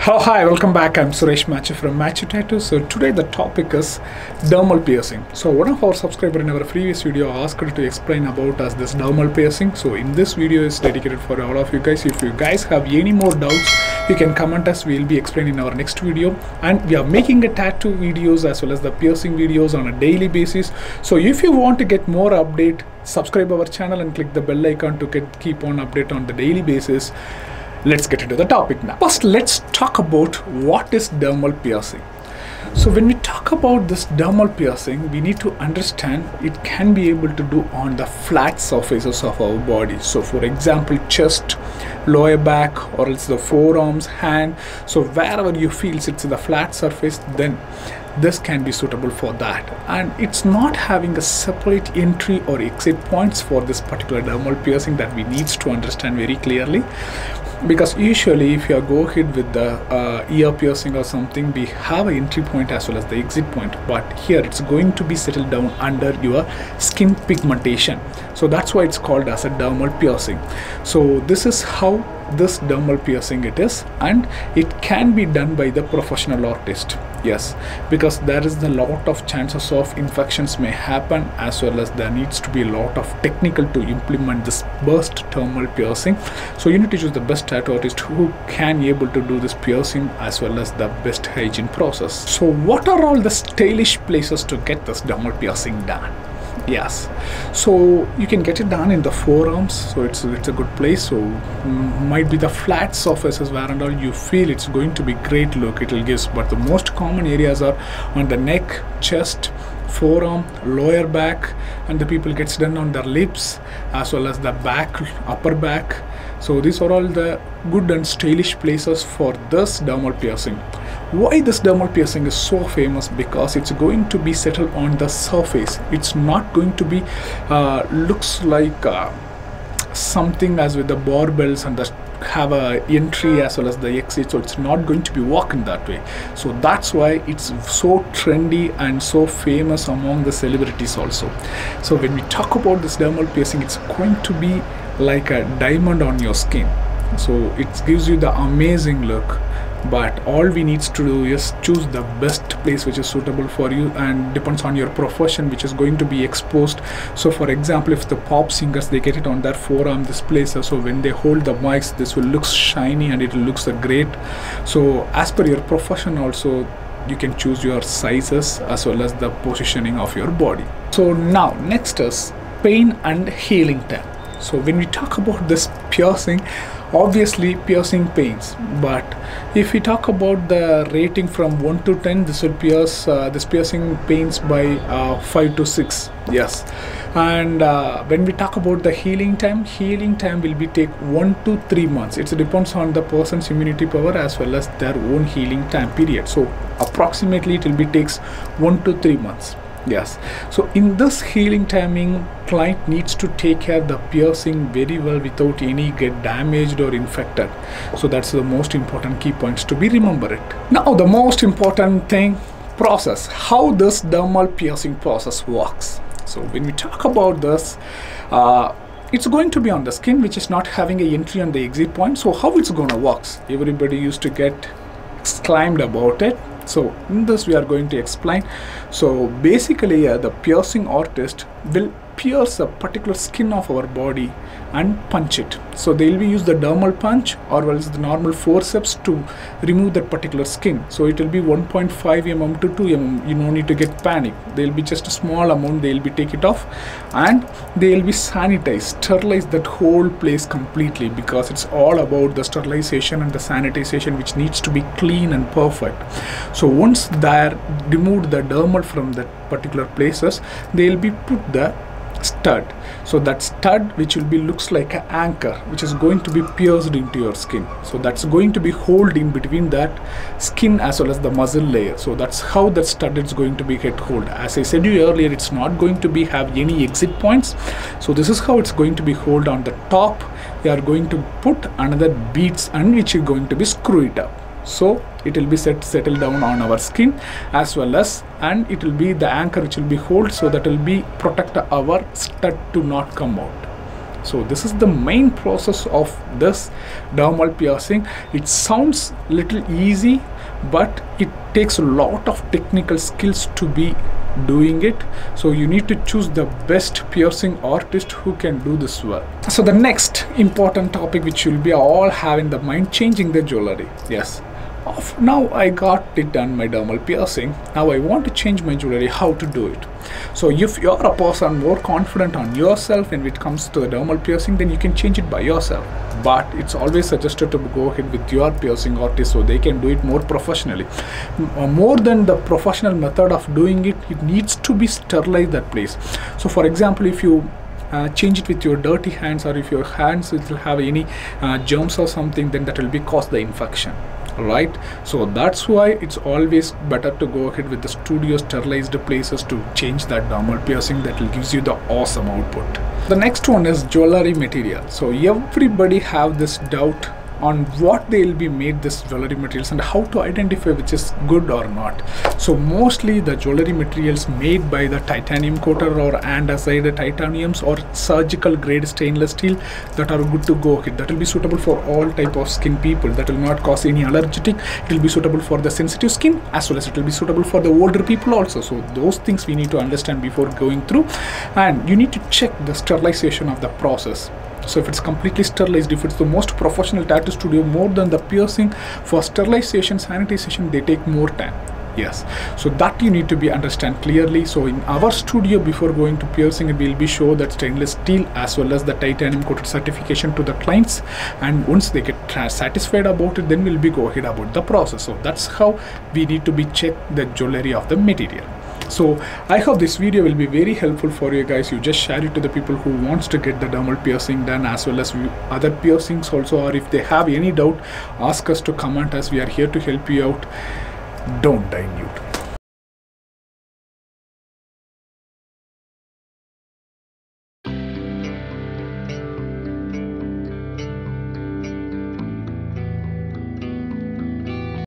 Hello, hi, welcome back. I'm Suresh Machu from Machu Tattoos. So today the topic is dermal piercing. So one of our subscribers in our previous video asked to explain about us this dermal piercing. So in this video is dedicated for all of you guys. If you guys have any more doubts, you can comment us. We'll be explaining in our next video. And we are making a tattoo videos as well as the piercing videos on a daily basis. So if you want to get more update, subscribe our channel and click the bell icon to keep on update on the daily basis. Let's get into the topic now. First, let's talk about what is dermal piercing. So when we talk about this dermal piercing, we need to understand it can be able to do on the flat surfaces of our body. So for example, chest, lower back, or it's the forearms, hand. So wherever you feel it's the flat surface, then this can be suitable for that. And it's not having a separate entry or exit points for this particular dermal piercing that we need to understand very clearly. Because usually if you go ahead with the ear piercing or something, we have an entry point as well as the exit point, but here it's going to be settled down under your skin pigmentation. So that's why it's called as a dermal piercing. So this is how this dermal piercing it is, and it can be done by the professional artist. Yes, because there is a lot of chances of infections may happen, as well as there needs to be a lot of technical to implement this burst dermal piercing. So you need to choose the best tattoo artist who can able to do this piercing as well as the best hygiene process. So what are all the stylish places to get this dermal piercing done? Yes, so you can get it done in the forearms, so it's a good place. So might be the flat surfaces where and all you feel it's going to be great look it will give, but the most common areas are on the neck, chest, forearm, lower back, and the people gets done on their lips as well as the back, upper back. So these are all the good and stylish places for this dermal piercing. Why this dermal piercing is so famous? Because it's going to be settled on the surface. It's not going to be looks like something as with the barbells and the have a entry as well as the exit, so it's not going to be walking that way. So that's why it's so trendy and so famous among the celebrities also. So when we talk about this dermal piercing, it's going to be like a diamond on your skin, so it gives you the amazing look. But all we need to do is choose the best place which is suitable for you, and depends on your profession which is going to be exposed. So for example, if the pop singers, they get it on their forearm, this place, so when they hold the mics, this will look shiny and it looks great. So as per your profession also, you can choose your sizes as well as the positioning of your body. So now next is pain and healing time. So when we talk about this piercing, obviously piercing pains, but if we talk about the rating from 1 to 10, this will pierce this piercing pains by 5 to 6. Yes, and when we talk about the healing time will be take 1 to 3 months. It depends on the person's immunity power as well as their own healing time period. So approximately it will be takes 1 to 3 months. Yes, so in this healing timing, client needs to take care of the piercing very well without any get damaged or infected. So that's the most important key points to be remembered. Now the most important thing, process, how this dermal piercing process works. So when we talk about this, it's going to be on the skin which is not having a entry on the exit point. So how it's gonna works, everybody used to get exclaimed about it. So in this we are going to explain. So basically the piercing artist will pierce a particular skin of our body and punch it. So they will be use the dermal punch or else the normal forceps to remove that particular skin. So it will be 1.5 mm to 2 mm. You no need to get panic. They will be just a small amount. They will be take it off and they will be sanitize, sterilize that whole place completely, because it's all about the sterilization and the sanitization which needs to be clean and perfect. So once they removed the dermal from that particular places, they will be put the stud. So that stud which will be looks like an anchor which is going to be pierced into your skin. So that's going to be hold in between that skin as well as the muscle layer. So that's how that stud is going to be get hold. As I said to you earlier, it's not going to be have any exit points. So this is how it's going to be hold on the top. We are going to put another beads and which is going to be screw it up. So it will be settled down on our skin as well as, and it will be the anchor which will be hold, so that will be protect our stud to not come out. So this is the main process of this dermal piercing. It sounds little easy, but it takes a lot of technical skills to be doing it. So you need to choose the best piercing artist who can do this well. So the next important topic which you'll be all have in the mind, changing the jewelry. Yes, now I got it done, my dermal piercing. Now I want to change my jewelry. How to do it? So if you're a person more confident on yourself when it comes to the dermal piercing, then you can change it by yourself. But it's always suggested to go ahead with your piercing artist so they can do it more professionally. More than the professional method of doing it, it needs to be sterilized that place. So for example, if you change it with your dirty hands, or if your hands will have any germs or something, then that will be cause the infection, right? So that's why it's always better to go ahead with the studio sterilized places to change that dermal piercing. That will gives you the awesome output. The next one is jewelry material. So everybody have this doubt on what they will be made this jewelry materials and how to identify which is good or not. So mostly the jewelry materials made by the titanium coated or andesite titaniums or surgical grade stainless steel that are good to go ahead. That will be suitable for all type of skin people. That will not cause any allergic. It will be suitable for the sensitive skin, as well as it will be suitable for the older people also. So those things we need to understand before going through, and you need to check the sterilization of the process. So if it's completely sterilized, if it's the most professional tattoo studio, more than the piercing, for sterilization, sanitization, they take more time. Yes, so that you need to be understand clearly. So in our studio, before going to piercing, it will be show that stainless steel as well as the titanium coated certification to the clients, and once they get satisfied about it, then we'll be go ahead about the process. So that's how we need to be check the jewelry of the material. So I hope this video will be very helpful for you guys. You just share it to the people who wants to get the dermal piercing done, as well as other piercings also, or if they have any doubt, ask us to comment us. We are here to help you out. Don't dilute.